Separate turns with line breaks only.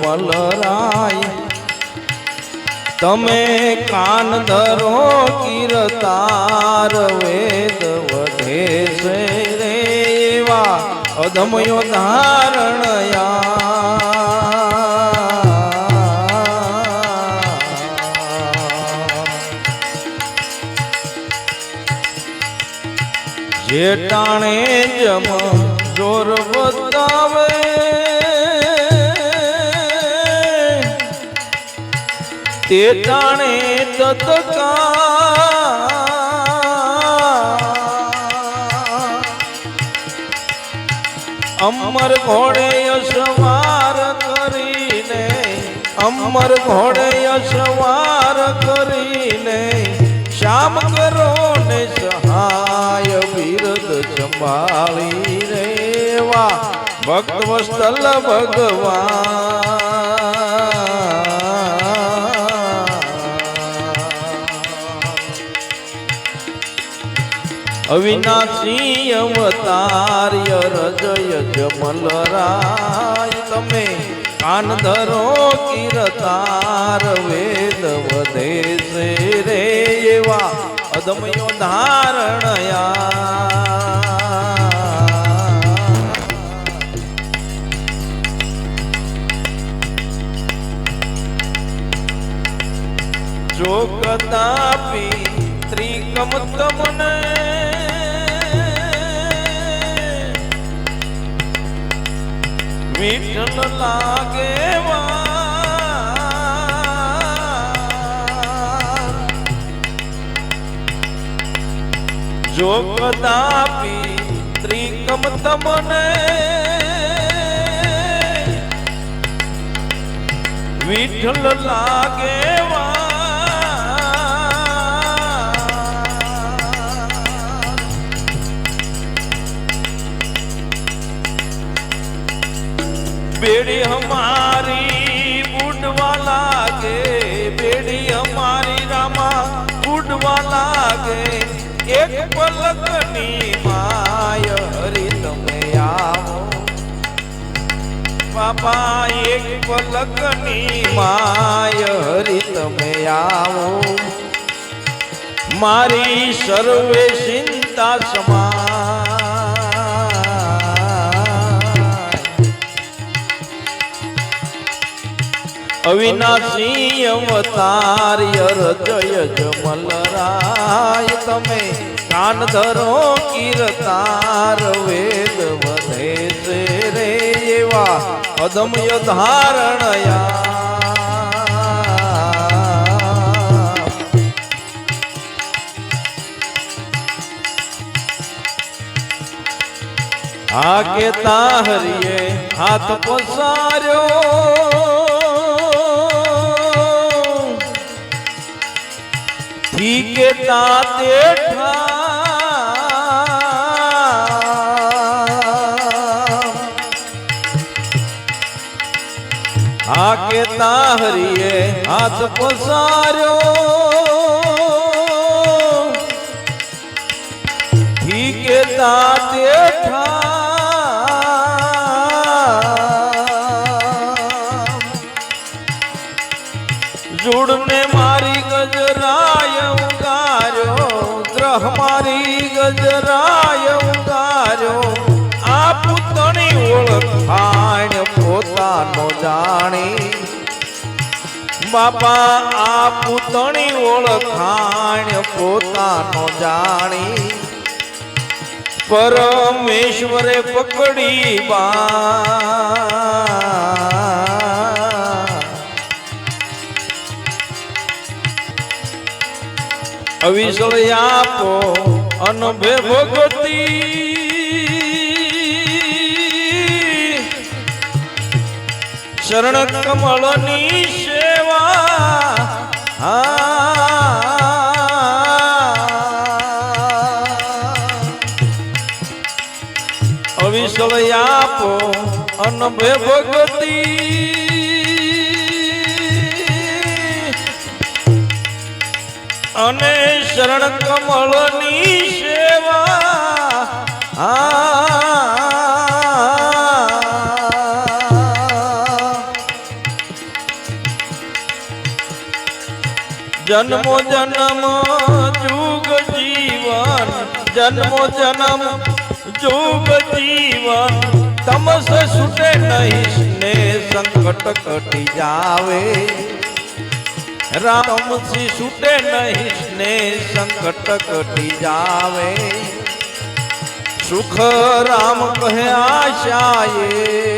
જમલરાય તમે કાન ધરો કીર્તાર વેદ વધે છે રે એવા અધમયો ધારણયા જે ટાણે જમ જોર બતાવે તે ટાણે તત્કા અમર ઘોડે સવાર કરીને અમર ઘોડે સવાર કરીને શ્યામ કરો ને સહાય બિરદ સંભાળી રેવા ભક્ત વસ્તલ ભગવાન અવિનાશી અવતાર્ય રજય જમલરાય તમે કાન ધરો કીર્તાર વેદ વધે છે રે એવા અદમયો ધારણયા જો કદાપી ત્રિકમ તમને વિઠ્ઠલ લાગે જો કદાપી ત્રિકમ તમને વિઠ્ઠલ લાગે बेड़ी हमारी बुढ़वा लागे बेड़ी हमारी रामा बुढ़वा लागे एक पलकनी माय हरि તમે આવો બાપા એક પલકની માય હરિ તમે આવો મારી સર્વે ચિંતા સમા અવિનાશી અવતાર્ય રજય જમલરાય તમે કાન ધરો કીર્તાર વેદ વધે છે રે એવા અદમ્ય ધારણયા આ કેતા હરિએ હાથ પસાર્યો કે તાતે આ કેતા હરિએ હાથ પસાર્યો કે તાતે જોડને મારી ગજરાય હમારી ગજરાય ઉગાર્યો આ પૂતણી ઓળખાણ પોતાનો જાણી બાપા આ પૂતણી ઓળખાણ પોતાનો જાણી પરમેશ્વરે પકડી અવિસળ આપો અનભે ભગતી શરણ કમળની સેવા અવિસળ આપો અનભે ભગતી અને શરણ કમળની સેવા जन्मो जन्म जुग जीवन जन्मो जन्म जुग जीवन तमसे छूटे नहीं स्नेह संकट कटी जावे राम से छूटे नहीं स्नेह संकट कटी जावे सुख राम कहे आशाए